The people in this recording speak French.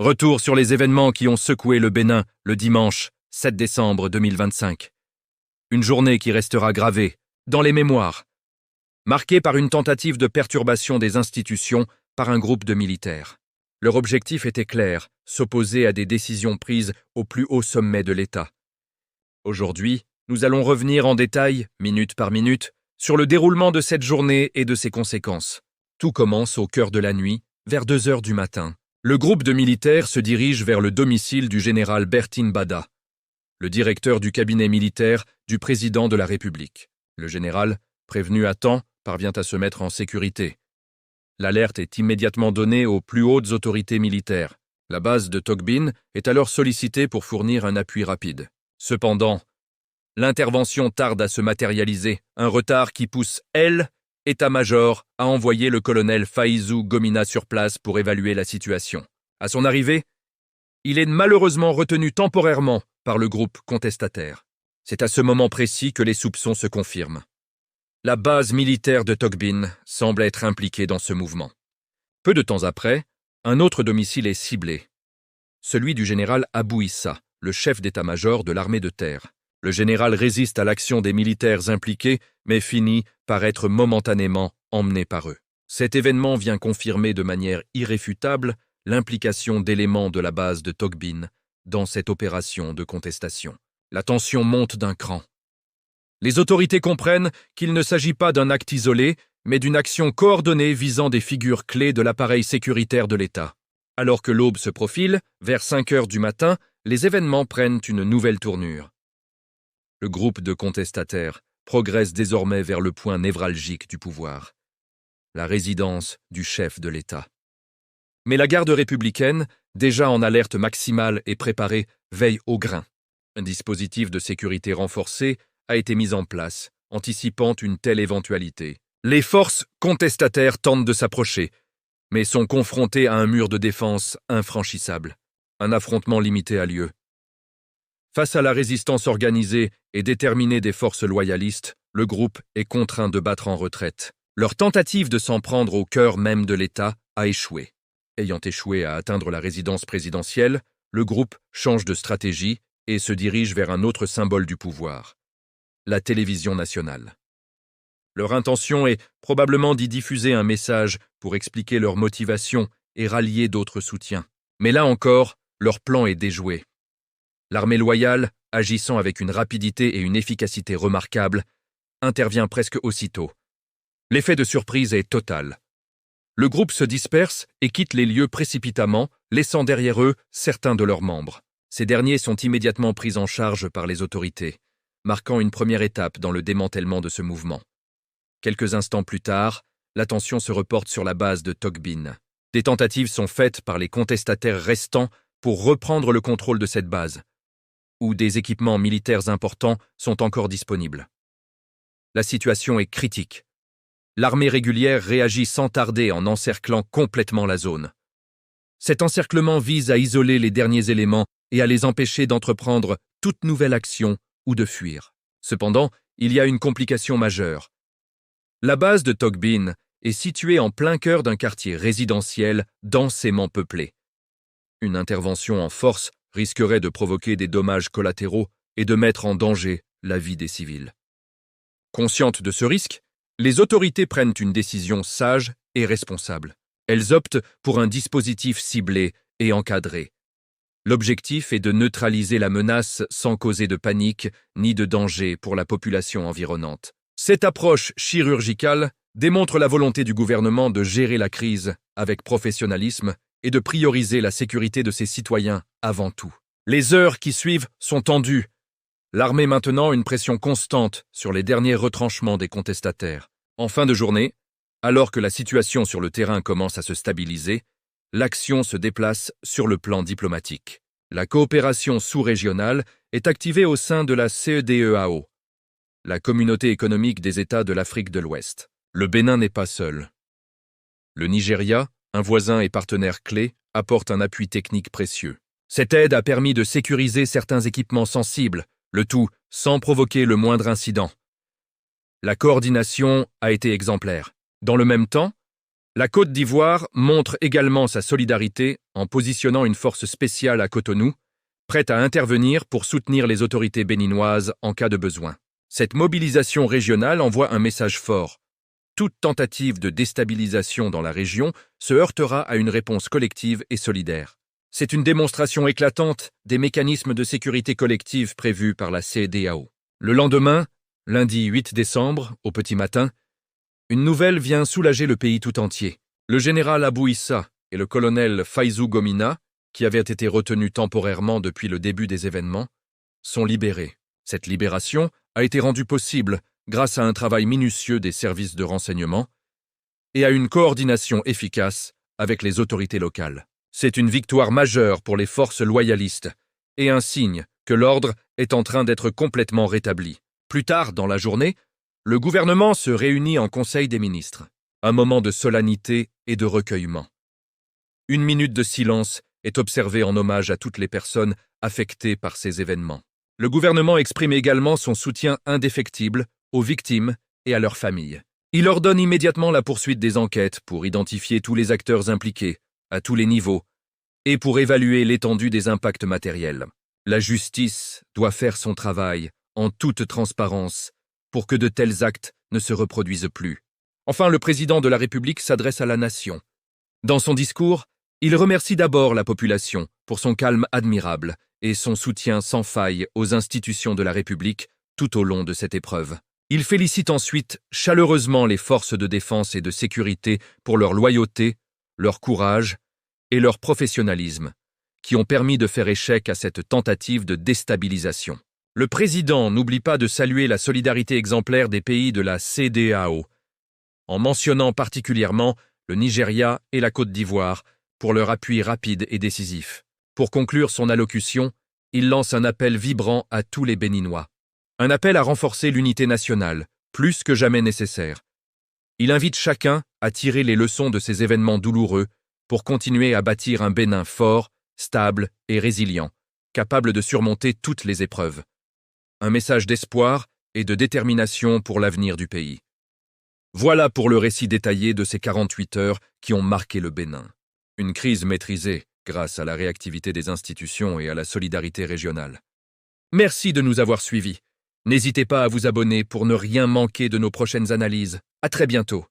Retour sur les événements qui ont secoué le Bénin le dimanche 7 décembre 2025. Une journée qui restera gravée dans les mémoires, marquée par une tentative de perturbation des institutions par un groupe de militaires. Leur objectif était clair, s'opposer à des décisions prises au plus haut sommet de l'État. Aujourd'hui, nous allons revenir en détail, minute par minute, sur le déroulement de cette journée et de ses conséquences. Tout commence au cœur de la nuit, vers 2 heures du matin. Le groupe de militaires se dirige vers le domicile du général Bertin Bada, le directeur du cabinet militaire du président de la République. Le général, prévenu à temps, parvient à se mettre en sécurité. L'alerte est immédiatement donnée aux plus hautes autorités militaires. La base de Togbin est alors sollicitée pour fournir un appui rapide. Cependant, l'intervention tarde à se matérialiser, un retard qui pousse, État-major, à envoyer le colonel Faïzou Gomina sur place pour évaluer la situation. À son arrivée, il est malheureusement retenu temporairement par le groupe contestataire. C'est à ce moment précis que les soupçons se confirment. La base militaire de Togbin semble être impliquée dans ce mouvement. Peu de temps après, un autre domicile est ciblé, celui du général Abou Issa, le chef d'état-major de l'armée de terre. Le général résiste à l'action des militaires impliqués, mais finit par être momentanément emmené par eux. Cet événement vient confirmer de manière irréfutable l'implication d'éléments de la base de Togbin dans cette opération de contestation. La tension monte d'un cran. Les autorités comprennent qu'il ne s'agit pas d'un acte isolé, mais d'une action coordonnée visant des figures clés de l'appareil sécuritaire de l'État. Alors que l'aube se profile, vers 5 heures du matin, les événements prennent une nouvelle tournure. Le groupe de contestataires progresse désormais vers le point névralgique du pouvoir, la résidence du chef de l'État. Mais la garde républicaine, déjà en alerte maximale et préparée, veille au grain. Un dispositif de sécurité renforcé a été mis en place, anticipant une telle éventualité. Les forces contestataires tentent de s'approcher, mais sont confrontées à un mur de défense infranchissable. Un affrontement limité a lieu. Face à la résistance organisée et déterminée des forces loyalistes, le groupe est contraint de battre en retraite. Leur tentative de s'en prendre au cœur même de l'État a échoué. Ayant échoué à atteindre la résidence présidentielle, le groupe change de stratégie et se dirige vers un autre symbole du pouvoir, la télévision nationale. Leur intention est probablement d'y diffuser un message pour expliquer leur motivation et rallier d'autres soutiens. Mais là encore, leur plan est déjoué. L'armée loyale, agissant avec une rapidité et une efficacité remarquables, intervient presque aussitôt. L'effet de surprise est total. Le groupe se disperse et quitte les lieux précipitamment, laissant derrière eux certains de leurs membres. Ces derniers sont immédiatement pris en charge par les autorités, marquant une première étape dans le démantèlement de ce mouvement. Quelques instants plus tard, l'attention se reporte sur la base de Togbin. Des tentatives sont faites par les contestataires restants pour reprendre le contrôle de cette base, où des équipements militaires importants sont encore disponibles. La situation est critique. L'armée régulière réagit sans tarder en encerclant complètement la zone. Cet encerclement vise à isoler les derniers éléments et à les empêcher d'entreprendre toute nouvelle action ou de fuir. Cependant, il y a une complication majeure. La base de Togbin est située en plein cœur d'un quartier résidentiel densément peuplé. Une intervention en force risquerait de provoquer des dommages collatéraux et de mettre en danger la vie des civils. Conscientes de ce risque, les autorités prennent une décision sage et responsable. Elles optent pour un dispositif ciblé et encadré. L'objectif est de neutraliser la menace sans causer de panique ni de danger pour la population environnante. Cette approche chirurgicale démontre la volonté du gouvernement de gérer la crise avec professionnalisme et de prioriser la sécurité de ses citoyens avant tout. Les heures qui suivent sont tendues. L'armée maintenant une pression constante sur les derniers retranchements des contestataires. En fin de journée, alors que la situation sur le terrain commence à se stabiliser, l'action se déplace sur le plan diplomatique. La coopération sous-régionale est activée au sein de la CEDEAO, la Communauté économique des États de l'Afrique de l'Ouest. Le Bénin n'est pas seul. Le Nigeria, un voisin et partenaire clé, apporte un appui technique précieux. Cette aide a permis de sécuriser certains équipements sensibles, le tout sans provoquer le moindre incident. La coordination a été exemplaire. Dans le même temps, La Côte d'Ivoire montre également sa solidarité en positionnant une force spéciale à Cotonou, prête à intervenir pour soutenir les autorités béninoises en cas de besoin. Cette mobilisation régionale envoie un message fort. Toute tentative de déstabilisation dans la région se heurtera à une réponse collective et solidaire. C'est une démonstration éclatante des mécanismes de sécurité collective prévus par la CEDEAO. Le lendemain, lundi 8 décembre, au petit matin, une nouvelle vient soulager le pays tout entier. Le général Abou Issa et le colonel Faizou Gomina, qui avaient été retenus temporairement depuis le début des événements, sont libérés. Cette libération a été rendue possible grâce à un travail minutieux des services de renseignement et à une coordination efficace avec les autorités locales. C'est une victoire majeure pour les forces loyalistes et un signe que l'ordre est en train d'être complètement rétabli. Plus tard dans la journée, le gouvernement se réunit en Conseil des ministres. Un moment de solennité et de recueillement. Une minute de silence est observée en hommage à toutes les personnes affectées par ces événements. Le gouvernement exprime également son soutien indéfectible aux victimes et à leurs familles. Il ordonne immédiatement la poursuite des enquêtes pour identifier tous les acteurs impliqués, à tous les niveaux, et pour évaluer l'étendue des impacts matériels. La justice doit faire son travail en toute transparence pour que de tels actes ne se reproduisent plus. Enfin, le président de la République s'adresse à la nation. Dans son discours, il remercie d'abord la population pour son calme admirable et son soutien sans faille aux institutions de la République tout au long de cette épreuve. Il félicite ensuite chaleureusement les forces de défense et de sécurité pour leur loyauté, leur courage et leur professionnalisme, qui ont permis de faire échec à cette tentative de déstabilisation. Le président n'oublie pas de saluer la solidarité exemplaire des pays de la CEDEAO, en mentionnant particulièrement le Nigeria et la Côte d'Ivoire pour leur appui rapide et décisif. Pour conclure son allocution, il lance un appel vibrant à tous les Béninois. Un appel à renforcer l'unité nationale, plus que jamais nécessaire. Il invite chacun à tirer les leçons de ces événements douloureux pour continuer à bâtir un Bénin fort, stable et résilient, capable de surmonter toutes les épreuves. Un message d'espoir et de détermination pour l'avenir du pays. Voilà pour le récit détaillé de ces 48 heures qui ont marqué le Bénin. Une crise maîtrisée grâce à la réactivité des institutions et à la solidarité régionale. Merci de nous avoir suivis. N'hésitez pas à vous abonner pour ne rien manquer de nos prochaines analyses. À très bientôt.